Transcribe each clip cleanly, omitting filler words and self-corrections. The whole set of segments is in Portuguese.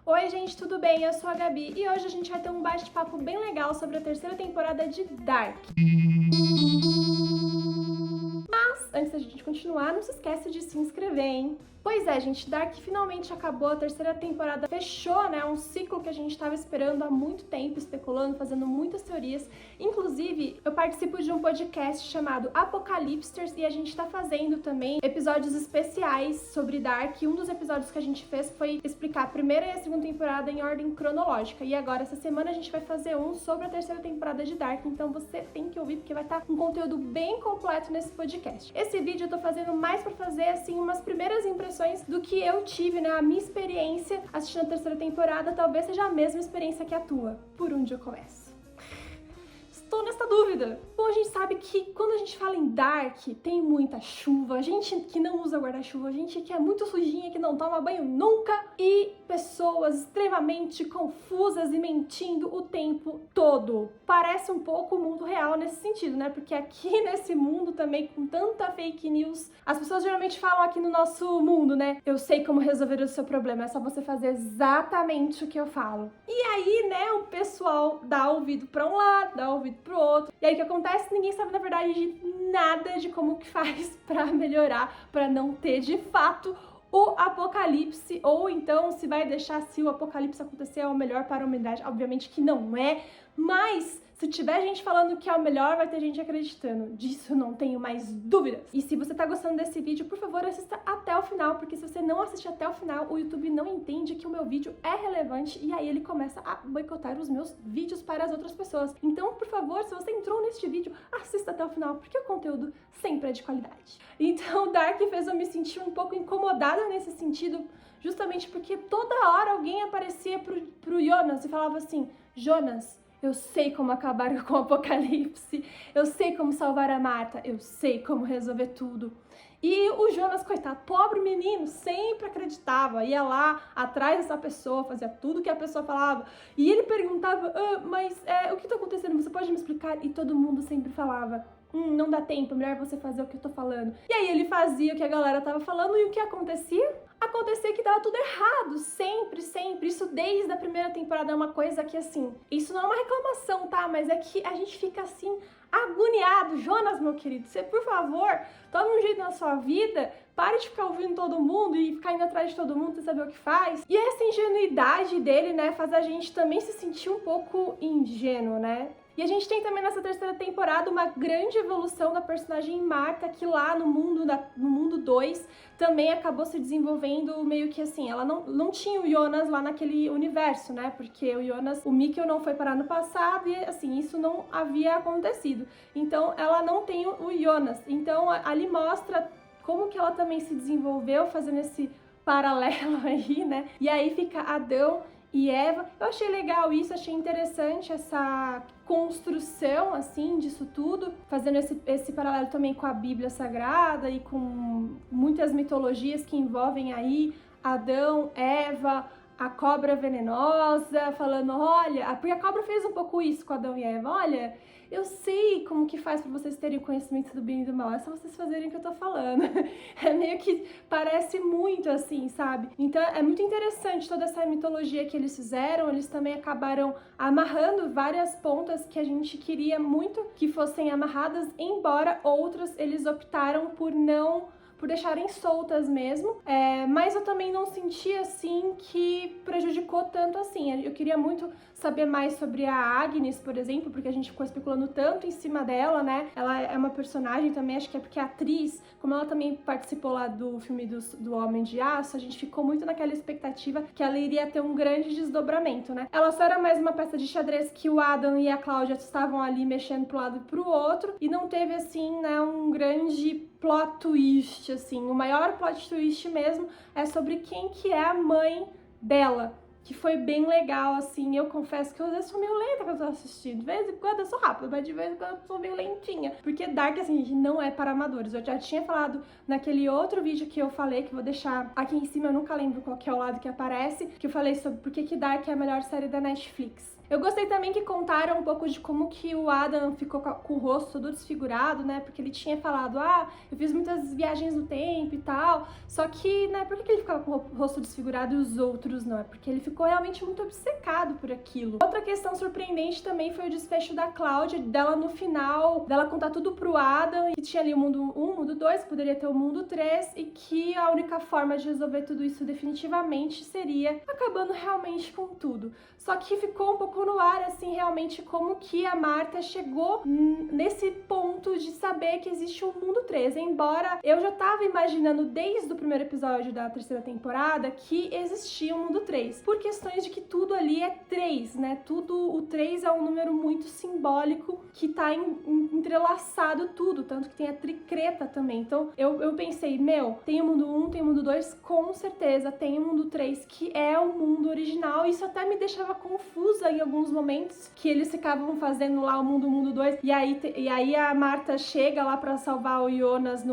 Oi gente, tudo bem? Eu sou a Gabi e hoje a gente vai ter um bate-papo bem legal sobre a terceira temporada de Dark. Mas, antes da gente continuar, não se esquece de se inscrever, hein? Pois é, gente, Dark finalmente acabou, a terceira temporada fechou, né? Um ciclo que a gente estava esperando há muito tempo, especulando, fazendo muitas teorias. Inclusive, eu participo de um podcast chamado Apocalipsters e a gente tá fazendo também episódios especiais sobre Dark. Um dos episódios que a gente fez foi explicar a primeira e a segunda temporada em ordem cronológica. E agora, essa semana, a gente vai fazer um sobre a terceira temporada de Dark, então você tem que ouvir, porque vai estar um conteúdo bem completo nesse podcast. Esse vídeo eu tô fazendo mais pra fazer, assim, umas primeiras impressões do que eu tive, né? A minha experiência assistindo a terceira temporada talvez seja a mesma experiência que a tua. Por onde eu começo? Estou nessa dúvida. Bom, a gente sabe que quando a gente fala em Dark, tem muita chuva, gente que não usa guarda-chuva, gente que é muito sujinha, que não toma banho nunca, e pessoas extremamente confusas e mentindo o tempo todo. Parece um pouco o mundo real nesse sentido, né? Porque aqui nesse mundo também, com tanta fake news, as pessoas geralmente falam aqui no nosso mundo, né? Eu sei como resolver o seu problema, é só você fazer exatamente o que eu falo. E aí, né, o pessoal dá ouvido pra um lado, dá ouvido pro outro. E aí o que acontece? Ninguém sabe, na verdade, de nada de como que faz pra melhorar, pra não ter, de fato, o apocalipse, ou então se vai deixar se o apocalipse acontecer é o melhor para a humanidade. Obviamente que não é, mas se tiver gente falando que é o melhor, vai ter gente acreditando. Disso não tenho mais dúvidas. E se você tá gostando desse vídeo, por favor, assista até o final, porque se você não assistir até o final, o YouTube não entende que o meu vídeo é relevante e aí ele começa a boicotar os meus vídeos para as outras pessoas. Então, por favor, se você entrou neste vídeo, assista até o final, porque o conteúdo sempre é de qualidade. Então, Dark fez eu me sentir um pouco incomodada nesse sentido, justamente porque toda hora alguém aparecia pro Jonas e falava assim: Jonas, eu sei como acabar com o apocalipse, eu sei como salvar a Marta, eu sei como resolver tudo. E o Jonas, coitado, pobre menino, sempre acreditava, ia lá atrás dessa pessoa, fazia tudo que a pessoa falava. E ele perguntava, o que tá acontecendo? Você pode me explicar? E todo mundo sempre falava, não dá tempo, melhor você fazer o que eu tô falando. E aí ele fazia o que a galera tava falando e o que acontecia? Acontecia que dava tudo errado, sempre, sempre. Isso desde a primeira temporada é uma coisa que, assim, isso não é uma reclamação, tá? Mas é que a gente fica, assim, agoniado. Jonas, meu querido, você, por favor, tome um jeito na sua vida, pare de ficar ouvindo todo mundo e ficar indo atrás de todo mundo sem saber o que faz. E essa ingenuidade dele, né, faz a gente também se sentir um pouco ingênuo, né? E a gente tem também nessa terceira temporada uma grande evolução da personagem Marta, que lá no mundo 2 também acabou se desenvolvendo meio que assim, ela não tinha o Jonas lá naquele universo, né? Porque o Mikkel não foi parar no passado e assim, isso não havia acontecido. Então ela não tem o Jonas. Então ali mostra como que ela também se desenvolveu fazendo esse paralelo aí, né? E aí fica Adão e Eva. Eu achei legal isso, achei interessante essa construção, assim, disso tudo, fazendo esse paralelo também com a Bíblia Sagrada e com muitas mitologias que envolvem aí Adão, Eva, a cobra venenosa, falando, olha, porque a cobra fez um pouco isso com Adão e Eva, olha, eu sei como que faz pra vocês terem conhecimento do bem e do mal, é só vocês fazerem o que eu tô falando. É meio que parece muito assim, sabe? Então é muito interessante toda essa mitologia que eles fizeram, eles também acabaram amarrando várias pontas que a gente queria muito que fossem amarradas, embora outras eles optaram por deixarem soltas mesmo, mas eu também não senti assim que prejudicou tanto assim. Eu queria muito saber mais sobre a Agnes, por exemplo, porque a gente ficou especulando tanto em cima dela, né? Ela é uma personagem também, acho que é porque a atriz, como ela também participou lá do filme do Homem de Aço, a gente ficou muito naquela expectativa que ela iria ter um grande desdobramento, né? Ela só era mais uma peça de xadrez que o Adam e a Cláudia estavam ali mexendo pro lado e pro outro, e não teve assim, né, um grande plot twist, assim. O maior plot twist mesmo é sobre quem que é a mãe dela, que foi bem legal, assim. Eu confesso que eu às vezes sou meio lenta quando eu tô assistindo. De vez em quando eu sou rápida, mas de vez em quando eu sou meio lentinha. Porque Dark, assim, gente, não é para amadores. Eu já tinha falado naquele outro vídeo que eu falei, que eu vou deixar aqui em cima, eu nunca lembro qual que é o lado que aparece, que eu falei sobre por que Dark é a melhor série da Netflix. Eu gostei também que contaram um pouco de como que o Adam ficou com o rosto todo desfigurado, né? Porque ele tinha falado, eu fiz muitas viagens no tempo e tal. Só que, né, por que ele ficava com o rosto desfigurado e os outros não? É porque ele ficou realmente muito obcecado por aquilo. Outra questão surpreendente também foi o desfecho da Cláudia, dela no final, dela contar tudo pro Adam, que tinha ali o mundo 1, o mundo 2, que poderia ter o mundo 3, e que a única forma de resolver tudo isso definitivamente seria acabando realmente com tudo. Só que ficou um pouco no ar, assim, realmente como que a Marta chegou nesse ponto de saber que existe um mundo 3, embora eu já tava imaginando desde o primeiro episódio da terceira temporada que existia um mundo 3, por questões de que tudo ali é 3, né? O 3 é um número muito simbólico que tá entrelaçado tudo, tanto que tem a tricreta também. Então eu pensei, tem o mundo 1, tem o mundo 2, com certeza tem o mundo 3, que é o mundo original. Isso até me deixava confusa em alguns momentos, que eles ficavam fazendo lá o mundo 2, e aí a Marta chega lá pra salvar o Jonas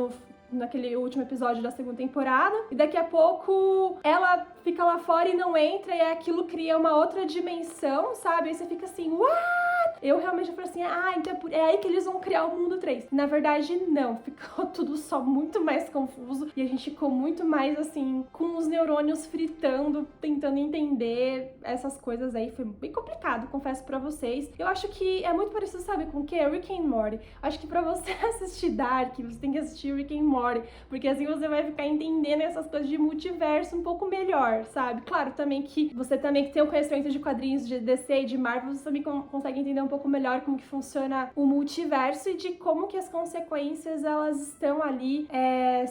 naquele último episódio da segunda temporada, e daqui a pouco ela fica lá fora e não entra, e aquilo cria uma outra dimensão, sabe? Aí você fica assim, what? Eu realmente falei assim, então é aí que eles vão criar o mundo 3. Na verdade, não, ficou tudo só muito mais confuso, e a gente ficou muito mais assim, com os neurônios fritando, tentando entender essas coisas aí. Foi bem complicado, confesso pra vocês. Eu acho que é muito parecido, sabe, com o que? Rick and Morty. Acho que pra você assistir Dark, você tem que assistir Rick and Morty, porque assim você vai ficar entendendo essas coisas de multiverso um pouco melhor, sabe? Claro, também que você também que tem o conhecimento de quadrinhos de DC e de Marvel, você também consegue entender um pouco melhor como que funciona o multiverso e de como que as consequências elas estão ali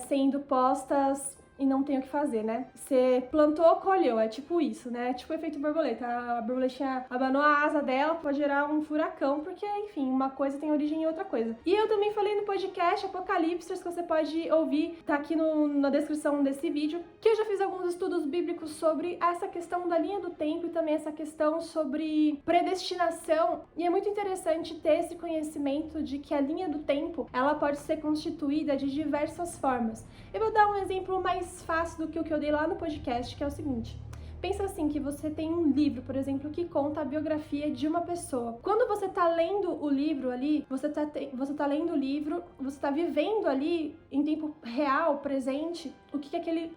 sendo postas e não tem o que fazer, né? Você plantou, colheu, é tipo isso, né? É tipo o efeito borboleta. A borboletinha abanou a asa dela, pode gerar um furacão, porque, enfim, uma coisa tem origem em outra coisa. E eu também falei no podcast Apocalipse, que você pode ouvir, tá aqui na descrição desse vídeo, que eu já fiz alguns estudos bíblicos sobre essa questão da linha do tempo e também essa questão sobre predestinação. E é muito interessante ter esse conhecimento de que a linha do tempo, ela pode ser constituída de diversas formas. Eu vou dar um exemplo mais fácil do que o que eu dei lá no podcast, que é o seguinte. Pensa assim, que você tem um livro, por exemplo, que conta a biografia de uma pessoa. Quando você tá lendo o livro ali, você tá lendo o livro, você tá vivendo ali em tempo real, presente,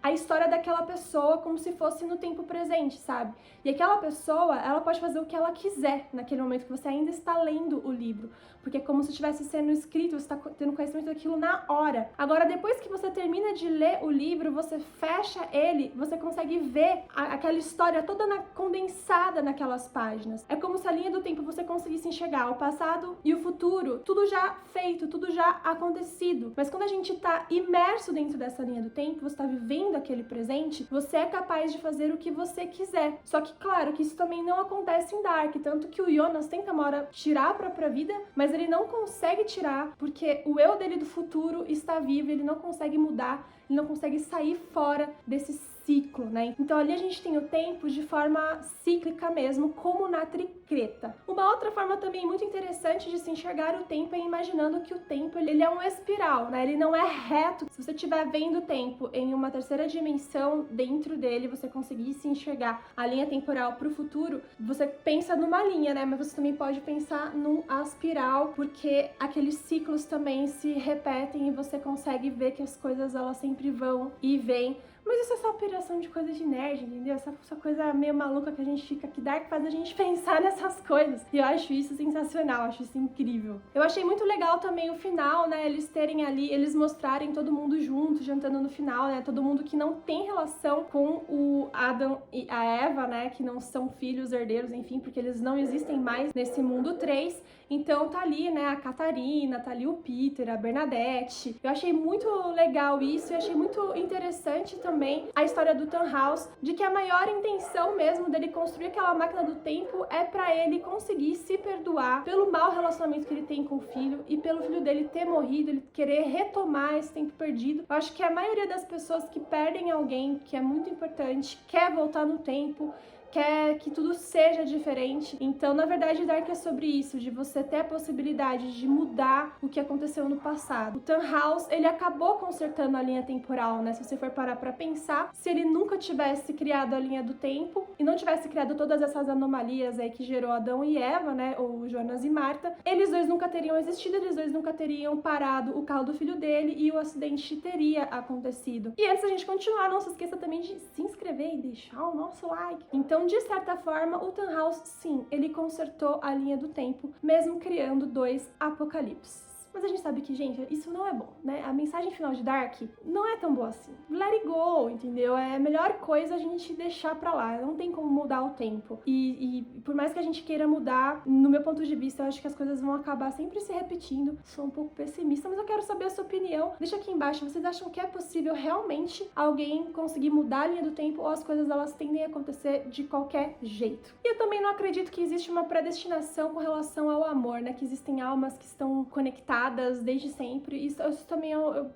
a história daquela pessoa como se fosse no tempo presente, sabe? E aquela pessoa, ela pode fazer o que ela quiser naquele momento que você ainda está lendo o livro, porque é como se estivesse sendo escrito, você está tendo conhecimento daquilo na hora. Agora, depois que você termina de ler o livro, você fecha ele, você consegue ver aquela história toda condensada naquelas páginas. É como se a linha do tempo você conseguisse enxergar o passado e o futuro, tudo já feito, tudo já acontecido. Mas quando a gente tá imerso dentro dessa linha do tempo, você tá vivendo aquele presente, você é capaz de fazer o que você quiser. Só que, claro, que isso também não acontece em Dark, tanto que o Jonas tenta uma hora tirar a própria vida, mas ele não consegue tirar, porque o eu dele do futuro está vivo, ele não consegue mudar, ele não consegue sair fora desse ciclo, né? Então ali a gente tem o tempo de forma cíclica mesmo, como na tricreta. Uma outra forma também muito interessante de se enxergar o tempo é imaginando que o tempo ele é uma espiral, né? Ele não é reto. Se você estiver vendo o tempo em uma terceira dimensão, dentro dele você conseguir se enxergar a linha temporal para o futuro, você pensa numa linha, né? Mas você também pode pensar numa espiral, porque aqueles ciclos também se repetem e você consegue ver que as coisas elas sempre vão e vêm. Mas isso é só operação de coisa de nerd, entendeu? Essa coisa meio maluca que a gente fica aqui, Dark faz a gente pensar nessas coisas. E eu acho isso sensacional, acho isso incrível. Eu achei muito legal também o final, né? Eles terem ali, eles mostrarem todo mundo junto, jantando no final, né? Todo mundo que não tem relação com o Adam e a Eva, né? Que não são filhos, herdeiros, enfim, porque eles não existem mais nesse mundo 3. Então tá ali, né, a Catarina, tá ali o Peter, a Bernadette. Eu achei muito legal isso, eu achei muito interessante também a história do Tannhaus, de que a maior intenção mesmo dele construir aquela máquina do tempo é pra ele conseguir se perdoar pelo mau relacionamento que ele tem com o filho e pelo filho dele ter morrido, ele querer retomar esse tempo perdido. Eu acho que a maioria das pessoas que perdem alguém que é muito importante quer voltar no tempo, quer que tudo seja diferente. Então, na verdade, Dark é sobre isso, de você ter a possibilidade de mudar o que aconteceu no passado. O Tannhaus, ele acabou consertando a linha temporal, né? Se você for parar pra pensar, se ele nunca tivesse criado a linha do tempo e não tivesse criado todas essas anomalias aí que gerou Adão e Eva, né? Ou Jonas e Marta, eles dois nunca teriam existido, eles dois nunca teriam parado o carro do filho dele e o acidente teria acontecido. E antes da gente continuar, não se esqueça também de se inscrever e deixar o nosso like. Então, Então, de certa forma, o Tannhaus, sim, ele consertou a linha do tempo, mesmo criando 2 apocalipses. Mas a gente sabe que, gente, isso não é bom, né? A mensagem final de Dark não é tão boa assim. Let it go, entendeu? É a melhor coisa a gente deixar pra lá. Não tem como mudar o tempo. E por mais que a gente queira mudar, no meu ponto de vista, eu acho que as coisas vão acabar sempre se repetindo. Sou um pouco pessimista, mas eu quero saber a sua opinião. Deixa aqui embaixo, vocês acham que é possível realmente alguém conseguir mudar a linha do tempo ou as coisas elas tendem a acontecer de qualquer jeito? E eu também não acredito que existe uma predestinação com relação ao amor, né? Que existem almas que estão conectadas desde sempre. Isso também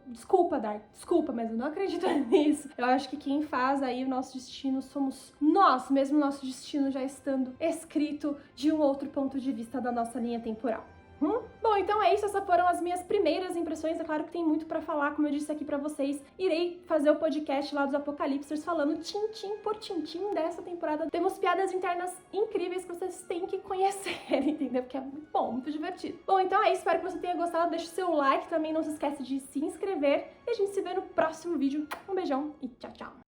desculpa, Dark, desculpa, mas eu não acredito nisso. Eu acho que quem faz aí o nosso destino somos nós, mesmo o nosso destino já estando escrito de um outro ponto de vista da nossa linha temporal. Bom, então é isso, essas foram as minhas primeiras impressões. É claro que tem muito pra falar, como eu disse aqui pra vocês. Irei fazer o podcast lá dos Apocalipsers falando tintim por tintim dessa temporada. Temos piadas internas incríveis que vocês têm que conhecer, entendeu? Porque é muito bom, muito divertido. Bom, então é isso, espero que você tenha gostado. Deixa o seu like também, não se esquece de se inscrever. E a gente se vê no próximo vídeo. Um beijão e tchau, tchau!